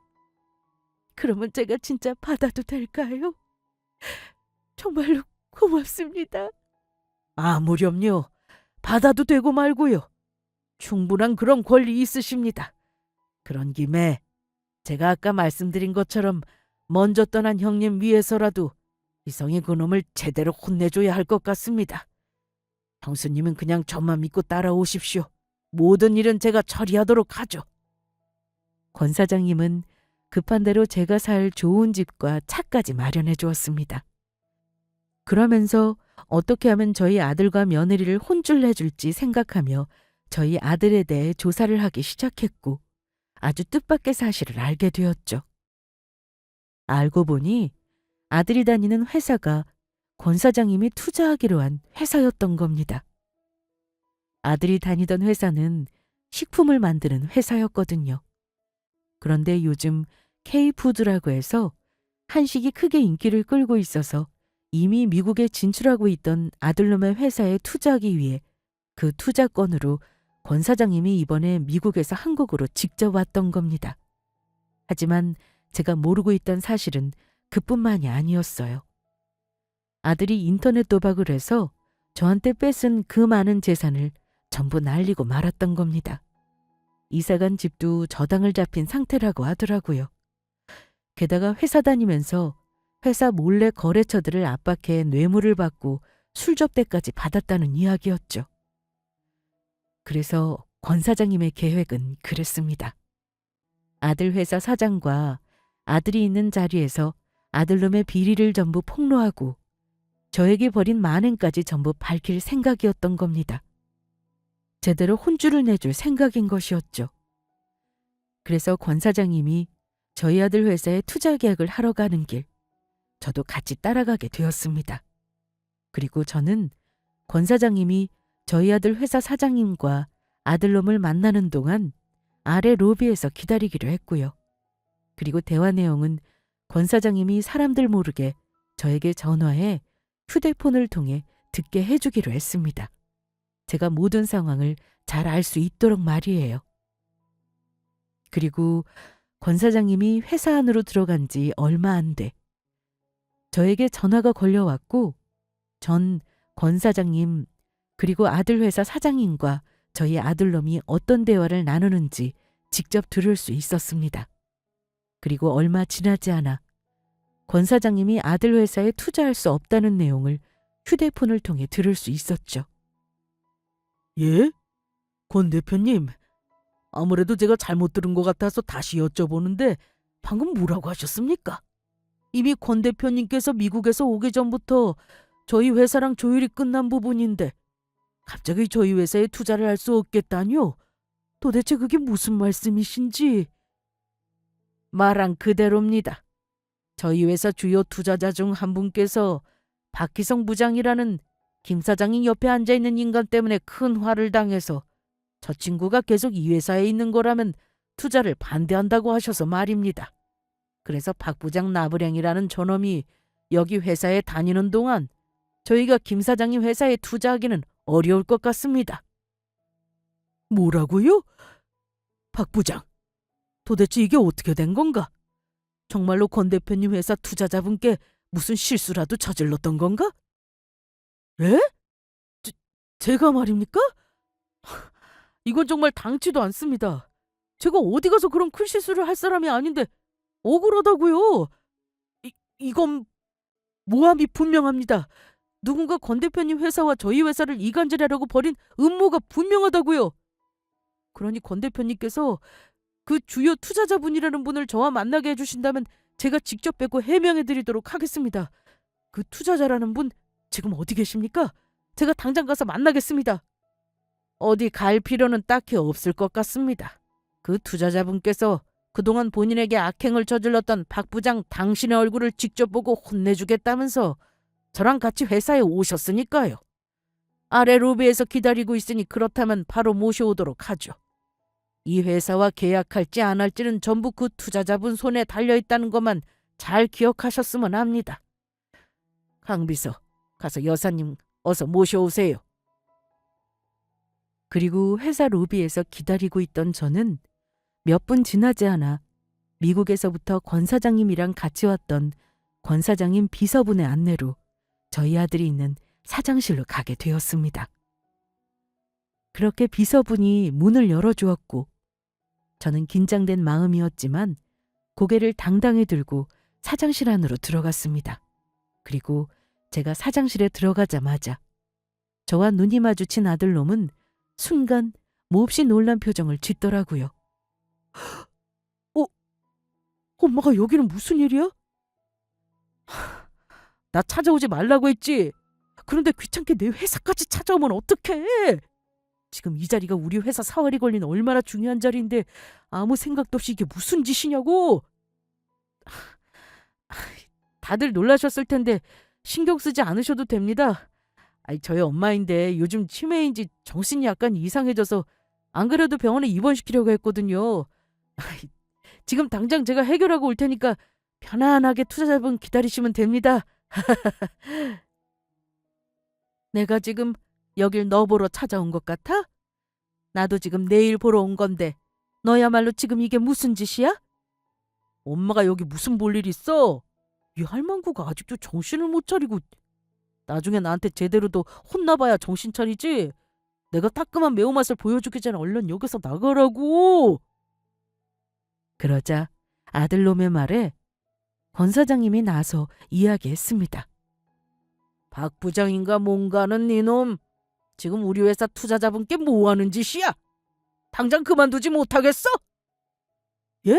그러면 제가 진짜 받아도 될까요? 정말로 고맙습니다. 무렴요. 받아도 되고 말고요. 충분한 그런 권리 있으십니다. 그런 김에 제가 아까 말씀드린 것처럼 먼저 떠난 형님 위해서라도 희성이 그놈을 제대로 혼내줘야 할 것 같습니다. 형수님은 그냥 저만 믿고 따라오십시오. 모든 일은 제가 처리하도록 하죠. 권 사장님은 급한 대로 제가 살 좋은 집과 차까지 마련해 주었습니다. 그러면서 어떻게 하면 저희 아들과 며느리를 혼쭐 내줄지 생각하며 저희 아들에 대해 조사를 하기 시작했고 아주 뜻밖의 사실을 알게 되었죠. 알고 보니 아들이 다니는 회사가 권 사장님이 투자하기로 한 회사였던 겁니다. 아들이 다니던 회사는 식품을 만드는 회사였거든요. 그런데 요즘 K푸드라고 해서 한식이 크게 인기를 끌고 있어서 이미 미국에 진출하고 있던 아들놈의 회사에 투자하기 위해 그 투자건으로 권 사장님이 이번에 미국에서 한국으로 직접 왔던 겁니다. 하지만 제가 모르고 있던 사실은 그뿐만이 아니었어요. 아들이 인터넷 도박을 해서 저한테 뺏은 그 많은 재산을 전부 날리고 말았던 겁니다. 이사간 집도 저당을 잡힌 상태라고 하더라고요. 게다가 회사 다니면서 회사 몰래 거래처들을 압박해 뇌물을 받고 술접대까지 받았다는 이야기였죠. 그래서 권 사장님의 계획은 그랬습니다. 아들 회사 사장과 아들이 있는 자리에서 아들놈의 비리를 전부 폭로하고 저에게 벌인 만행까지 전부 밝힐 생각이었던 겁니다. 제대로 혼쭐을 내줄 생각인 것이었죠. 그래서 권 사장님이 저희 아들 회사에 투자 계약을 하러 가는 길, 저도 같이 따라가게 되었습니다. 그리고 저는 권 사장님이 저희 아들 회사 사장님과 아들놈을 만나는 동안 아래 로비에서 기다리기로 했고요. 그리고 대화 내용은 권 사장님이 사람들 모르게 저에게 전화해 휴대폰을 통해 듣게 해주기로 했습니다. 제가 모든 상황을 잘 알 수 있도록 말이에요. 그리고 권 사장님이 회사 안으로 들어간 지 얼마 안 돼. 저에게 전화가 걸려왔고 전 권 사장님 그리고 아들 회사 사장님과 저희 아들놈이 어떤 대화를 나누는지 직접 들을 수 있었습니다. 그리고 얼마 지나지 않아 권 사장님이 아들 회사에 투자할 수 없다는 내용을 휴대폰을 통해 들을 수 있었죠. 예? 권 대표님, 아무래도 제가 잘못 들은 것 같아서 다시 여쭤보는데 방금 뭐라고 하셨습니까? 이미 권 대표님께서 미국에서 오기 전부터 저희 회사랑 조율이 끝난 부분인데 갑자기 저희 회사에 투자를 할 수 없겠다뇨? 도대체 그게 무슨 말씀이신지. 말한 그대로입니다. 저희 회사 주요 투자자 중 한 분께서 박희성 부장이라는 김 사장님 옆에 앉아있는 인간 때문에 큰 화를 당해서 저 친구가 계속 이 회사에 있는 거라면 투자를 반대한다고 하셔서 말입니다. 그래서 박 부장 나부랭이라는 저놈이 여기 회사에 다니는 동안 저희가 김 사장님 회사에 투자하기는 어려울 것 같습니다. 뭐라고요? 박 부장, 도대체 이게 어떻게 된 건가? 정말로 권 대표님 회사 투자자분께 무슨 실수라도 저질렀던 건가? 에? 제가 말입니까? 이건 정말 당치도 않습니다. 제가 어디 가서 그런 큰 실수를 할 사람이 아닌데 억울하다고요. 이건 모함이 분명합니다. 누군가 권 대표님 회사와 저희 회사를 이간질하려고 벌인 음모가 분명하다고요. 그러니 권 대표님께서 그 주요 투자자분이라는 분을 저와 만나게 해주신다면 제가 직접 뵙고 해명해드리도록 하겠습니다. 그 투자자라는 분 지금 어디 계십니까? 제가 당장 가서 만나겠습니다. 어디 갈 필요는 딱히 없을 것 같습니다. 그 투자자분께서 그동안 본인에게 악행을 저질렀던 박 부장 당신의 얼굴을 직접 보고 혼내주겠다면서 저랑 같이 회사에 오셨으니까요. 아래 로비에서 기다리고 있으니 그렇다면 바로 모셔오도록 하죠. 이 회사와 계약할지 안 할지는 전부 그 투자자분 손에 달려있다는 것만 잘 기억하셨으면 합니다. 강 비서, 가서 여사님 어서 모셔오세요. 그리고 회사 로비에서 기다리고 있던 저는 몇 분 지나지 않아 미국에서부터 권 사장님이랑 같이 왔던 권 사장님 비서분의 안내로 저희 아들이 있는 사장실로 가게 되었습니다. 그렇게 비서분이 문을 열어주었고 저는 긴장된 마음이었지만 고개를 당당히 들고 사장실 안으로 들어갔습니다. 그리고 제가 사장실에 들어가자마자 저와 눈이 마주친 아들놈은 순간 몹시 놀란 표정을 짓더라고요. 엄마가 여기는 무슨 일이야? 나 찾아오지 말라고 했지. 그런데 귀찮게 내 회사까지 찾아오면 어떡해? 지금 이 자리가 우리 회사 사활이 걸린 얼마나 중요한 자리인데 아무 생각도 없이 이게 무슨 짓이냐고. 다들 놀라셨을 텐데 신경 쓰지 않으셔도 됩니다. 저희 엄마인데 요즘 치매인지 정신이 약간 이상해져서 안 그래도 병원에 입원시키려고 했거든요. 지금 당장 제가 해결하고 올 테니까 편안하게 투자자분 기다리시면 됩니다. 내가 지금 여길 너 보러 찾아온 것 같아? 나도 지금 내일 보러 온 건데 너야말로 지금 이게 무슨 짓이야? 엄마가 여기 무슨 볼 일 있어? 이 할망구가 아직도 정신을 못 차리고. 나중에 나한테 제대로도 혼나봐야 정신 차리지. 내가 따끔한 매운맛을 보여주기 전에 얼른 여기서 나가라고. 그러자 아들놈의 말에 권 사장님이 나서 이야기했습니다. 박 부장인가 뭔가는 니놈. 지금 우리 회사 투자자분께 뭐하는 짓이야? 당장 그만두지 못하겠어? 예?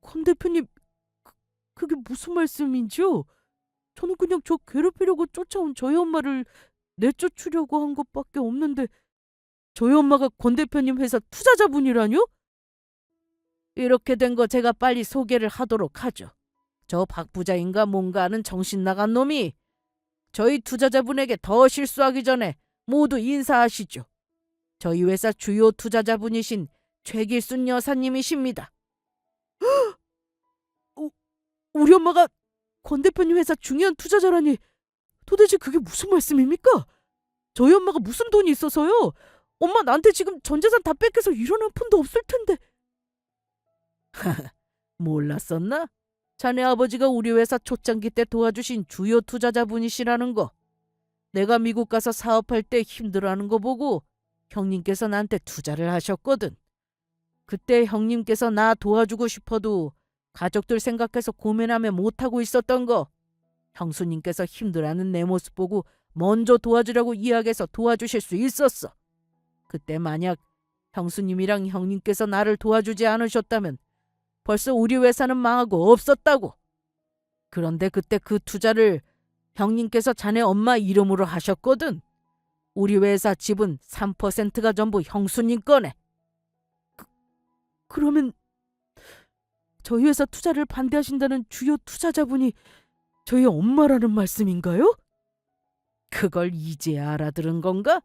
권 대표님, 그게 무슨 말씀인지요? 저는 그냥 저 괴롭히려고 쫓아온 저희 엄마를 내쫓으려고 한 것밖에 없는데 저희 엄마가 권 대표님 회사 투자자분이라뇨? 이렇게 된 거 제가 빨리 소개를 하도록 하죠. 저 박 부자인가 뭔가 하는 정신 나간 놈이 저희 투자자분에게 더 실수하기 전에 모두 인사하시죠. 저희 회사 주요 투자자분이신 최길순 여사님이십니다. 우리 엄마가 권 대표님 회사 중요한 투자자라니 도대체 그게 무슨 말씀입니까? 저희 엄마가 무슨 돈이 있어서요? 엄마 나한테 지금 전 재산 다 뺏겨서 일원 한 푼도 없을 텐데. 몰랐었나? 자네 아버지가 우리 회사 초창기 때 도와주신 주요 투자자분이시라는 거. 내가 미국 가서 사업할 때 힘들어하는 거 보고 형님께서 나한테 투자를 하셨거든. 그때 형님께서 나 도와주고 싶어도 가족들 생각해서 고민하며 못하고 있었던 거. 형수님께서 힘들어하는 내 모습 보고 먼저 도와주려고 이야기해서 도와주실 수 있었어. 그때 만약 형수님이랑 형님께서 나를 도와주지 않으셨다면 벌써 우리 회사는 망하고 없었다고. 그런데 그때 그 투자를 형님께서 자네 엄마 이름으로 하셨거든. 우리 회사 지분 3%가 전부 형수님 거네. 그러면 저희 회사 투자를 반대하신다는 주요 투자자분이 저희 엄마라는 말씀인가요? 그걸 이제 알아들은 건가?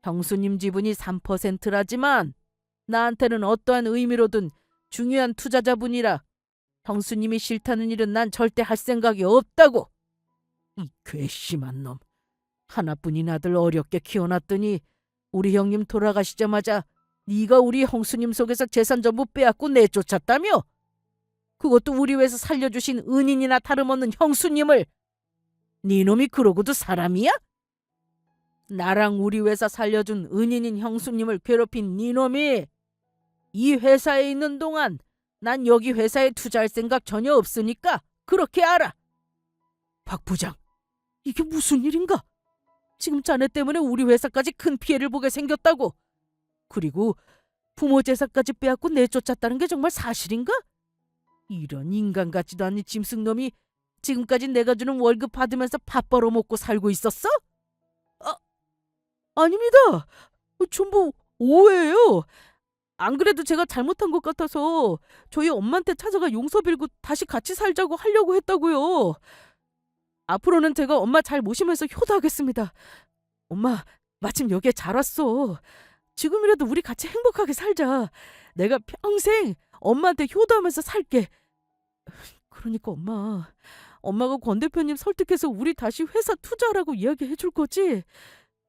형수님 지분이 3%라지만 나한테는 어떠한 의미로든 중요한 투자자분이라 형수님이 싫다는 일은 난 절대 할 생각이 없다고. 이 괘씸한 놈. 하나뿐인 아들 어렵게 키워놨더니 우리 형님 돌아가시자마자 네가 우리 형수님 속에서 재산 전부 빼앗고 내쫓았다며? 그것도 우리 회사 살려주신 은인이나 다름없는 형수님을. 네 놈이 그러고도 사람이야? 나랑 우리 회사 살려준 은인인 형수님을 괴롭힌 네 놈이 이 회사에 있는 동안 난 여기 회사에 투자할 생각 전혀 없으니까 그렇게 알아. 박 부장, 이게 무슨 일인가? 지금 자네 때문에 우리 회사까지 큰 피해를 보게 생겼다고. 그리고 부모 재산까지 빼앗고 내쫓았다는 게 정말 사실인가? 이런 인간 같지도 않은 짐승놈이 지금까지 내가 주는 월급 받으면서 밥 벌어먹고 살고 있었어? 아닙니다. 전부 오해예요. 안 그래도 제가 잘못한 것 같아서 저희 엄마한테 찾아가 용서 빌고 다시 같이 살자고 하려고 했다고요. 앞으로는 제가 엄마 잘 모시면서 효도하겠습니다. 엄마, 마침 여기에 잘 왔어. 지금이라도 우리 같이 행복하게 살자. 내가 평생 엄마한테 효도하면서 살게. 그러니까 엄마가 권 대표님 설득해서 우리 다시 회사 투자하라고 이야기해 줄 거지?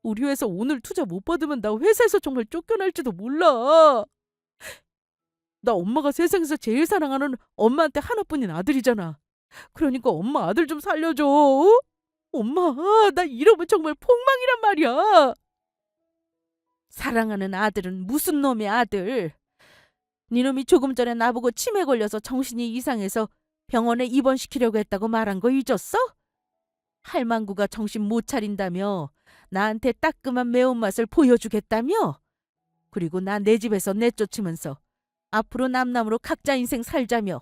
우리 회사 오늘 투자 못 받으면 나 회사에서 정말 쫓겨날지도 몰라. 나 엄마가 세상에서 제일 사랑하는 엄마한테 하나뿐인 아들이잖아. 그러니까 엄마 아들 좀 살려줘. 엄마, 나 이러면 정말 폭망이란 말이야. 사랑하는 아들은 무슨 놈의 아들. 니놈이 조금 전에 나보고 치매 걸려서 정신이 이상해서 병원에 입원시키려고 했다고 말한 거 잊었어? 할망구가 정신 못 차린다며 나한테 따끔한 매운맛을 보여주겠다며? 그리고 나 내 집에서 내쫓으면서 앞으로 남남으로 각자 인생 살자며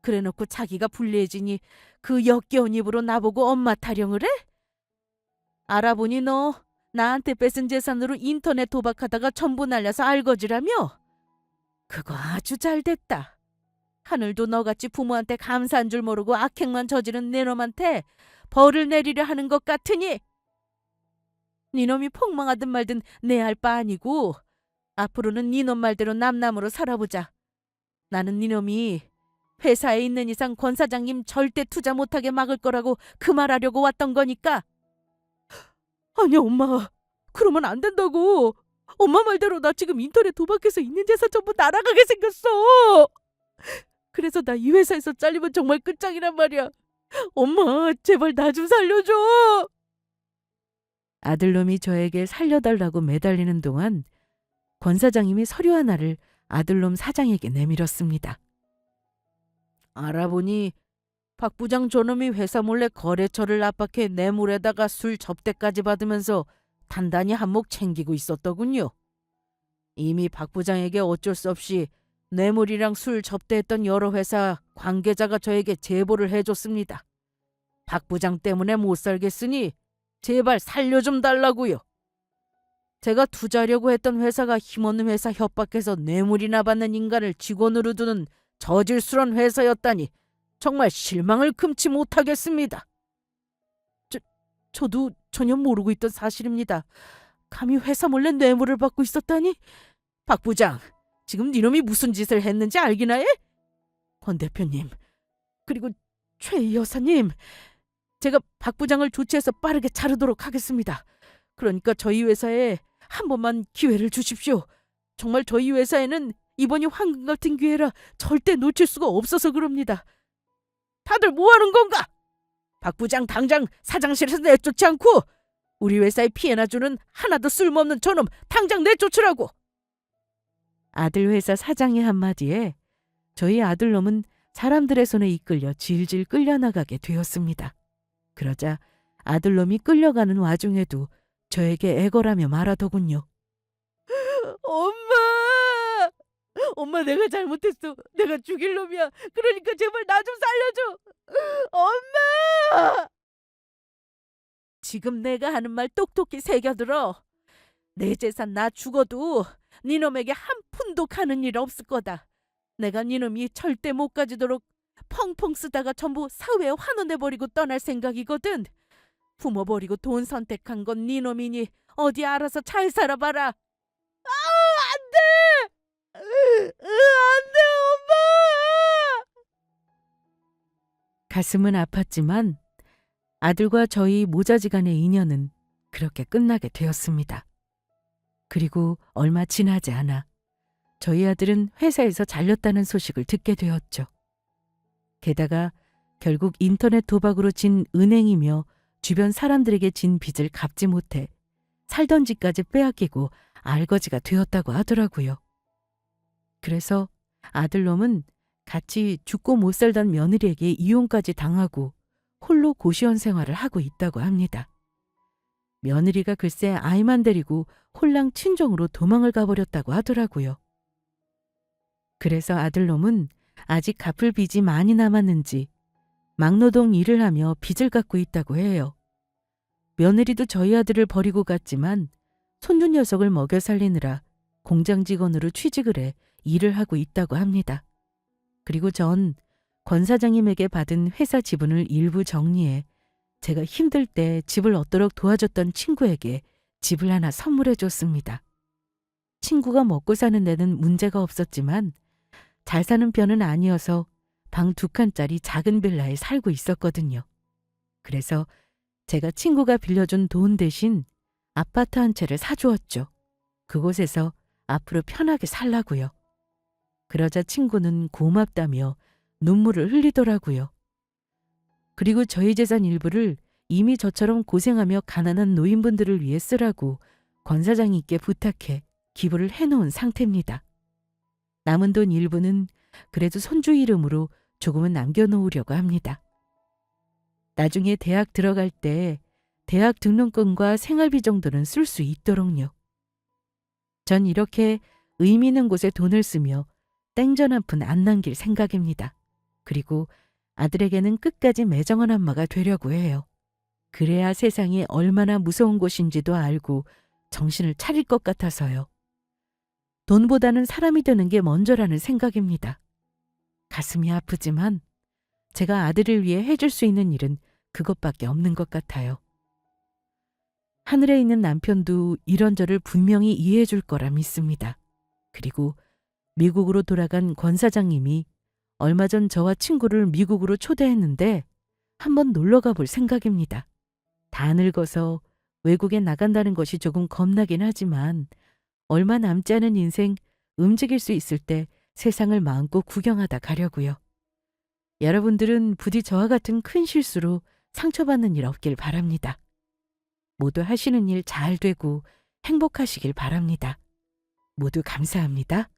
그래놓고 자기가 불리해지니 그 역겨운 입으로 나보고 엄마 타령을 해? 알아보니 너 나한테 뺏은 재산으로 인터넷 도박하다가 전부 날려서 알거지라며? 그거 아주 잘 됐다. 하늘도 너같이 부모한테 감사한 줄 모르고 악행만 저지른 내 놈한테 벌을 내리려 하는 것 같으니 네 놈이 폭망하든 말든 내 알 바 아니고 앞으로는 네 놈 말대로 남남으로 살아보자. 나는 네 놈이 회사에 있는 이상 권 사장님 절대 투자 못하게 막을 거라고 그 말하려고 왔던 거니까. 아니 엄마, 그러면 안 된다고. 엄마 말대로 나 지금 인터넷 도박해서 있는 재산 전부 날아가게 생겼어. 그래서 나 이 회사에서 잘리면 정말 끝장이란 말이야. 엄마 제발 나 좀 살려줘. 아들놈이 저에게 살려달라고 매달리는 동안 권 사장님이 서류 하나를 아들놈 사장에게 내밀었습니다. 알아보니 박 부장 저놈이 회사 몰래 거래처를 압박해 뇌물에다가 술 접대까지 받으면서 단단히 한몫 챙기고 있었더군요. 이미 박 부장에게 어쩔 수 없이 뇌물이랑 술 접대했던 여러 회사 관계자가 저에게 제보를 해줬습니다. 박 부장 때문에 못 살겠으니 제발 살려 좀 달라고요. 제가 투자하려고 했던 회사가 힘없는 회사 협박해서 뇌물이나 받는 인간을 직원으로 두는 저질스런 회사였다니 정말 실망을 금치 못하겠습니다. 저도 전혀 모르고 있던 사실입니다. 감히 회사 몰래 뇌물을 받고 있었다니. 박 부장, 지금 니놈이 무슨 짓을 했는지 알기나 해? 권 대표님, 그리고 최 여사님, 제가 박 부장을 조치해서 빠르게 자르도록 하겠습니다. 그러니까 저희 회사에 한 번만 기회를 주십시오. 정말 저희 회사에는 이번이 황금 같은 기회라 절대 놓칠 수가 없어서 그럽니다. 다들 뭐 하는 건가? 박 부장 당장 사장실에서 내쫓지 않고 우리 회사에 피해나 주는 하나도 쓸모없는 저놈 당장 내쫓으라고. 아들 회사 사장의 한마디에 저희 아들놈은 사람들의 손에 이끌려 질질 끌려나가게 되었습니다. 그러자 아들놈이 끌려가는 와중에도 저에게 애걸하며 말하더군요. 엄마! 엄마 내가 잘못했어. 내가 죽일 놈이야. 그러니까 제발 나 좀 살려줘. 엄마! 지금 내가 하는 말 똑똑히 새겨들어. 내 재산 나 죽어도 니놈에게 한 푼도 가는 일 없을 거다. 내가 니놈이 절대 못 가지도록 펑펑 쓰다가 전부 사회에 환원해버리고 떠날 생각이거든. 부모 버리고 돈 선택한 건 니놈이니 어디 알아서 잘 살아봐라. 안 돼! 안 돼, 엄마! 가슴은 아팠지만 아들과 저희 모자지간의 인연은 그렇게 끝나게 되었습니다. 그리고 얼마 지나지 않아 저희 아들은 회사에서 잘렸다는 소식을 듣게 되었죠. 게다가 결국 인터넷 도박으로 진 은행이며 주변 사람들에게 진 빚을 갚지 못해 살던 집까지 빼앗기고 알거지가 되었다고 하더라고요. 그래서 아들놈은 같이 죽고 못 살던 며느리에게 이혼까지 당하고 홀로 고시원 생활을 하고 있다고 합니다. 며느리가 글쎄 아이만 데리고 홀랑 친정으로 도망을 가버렸다고 하더라고요. 그래서 아들놈은 아직 갚을 빚이 많이 남았는지 막노동 일을 하며 빚을 갚고 있다고 해요. 며느리도 저희 아들을 버리고 갔지만 손주 녀석을 먹여 살리느라 공장 직원으로 취직을 해 일을 하고 있다고 합니다. 그리고 전 권 사장님에게 받은 회사 지분을 일부 정리해 제가 힘들 때 집을 얻도록 도와줬던 친구에게 집을 하나 선물해 줬습니다. 친구가 먹고 사는 데는 문제가 없었지만 잘 사는 편은 아니어서 방 2칸짜리 작은 빌라에 살고 있었거든요. 그래서 제가 친구가 빌려준 돈 대신 아파트 한 채를 사주었죠. 그곳에서 앞으로 편하게 살라고요. 그러자 친구는 고맙다며 눈물을 흘리더라고요. 그리고 저희 재산 일부를 이미 저처럼 고생하며 가난한 노인분들을 위해 쓰라고 권 사장님께 부탁해 기부를 해놓은 상태입니다. 남은 돈 일부는 그래도 손주 이름으로 조금은 남겨놓으려고 합니다. 나중에 대학 들어갈 때 대학 등록금과 생활비 정도는 쓸 수 있도록요. 전 이렇게 의미 있는 곳에 돈을 쓰며 땡전 한 푼 안 남길 생각입니다. 그리고 아들에게는 끝까지 매정한 엄마가 되려고 해요. 그래야 세상이 얼마나 무서운 곳인지도 알고 정신을 차릴 것 같아서요. 돈보다는 사람이 되는 게 먼저라는 생각입니다. 가슴이 아프지만 제가 아들을 위해 해줄 수 있는 일은 그것밖에 없는 것 같아요. 하늘에 있는 남편도 이런 저를 분명히 이해해 줄 거라 믿습니다. 그리고 미국으로 돌아간 권 사장님이 얼마 전 저와 친구를 미국으로 초대했는데 한번 놀러 가볼 생각입니다. 다 늙어서 외국에 나간다는 것이 조금 겁나긴 하지만 얼마 남지 않은 인생 움직일 수 있을 때 세상을 마음껏 구경하다 가려고요. 여러분들은 부디 저와 같은 큰 실수로 상처받는 일 없길 바랍니다. 모두 하시는 일 잘 되고 행복하시길 바랍니다. 모두 감사합니다.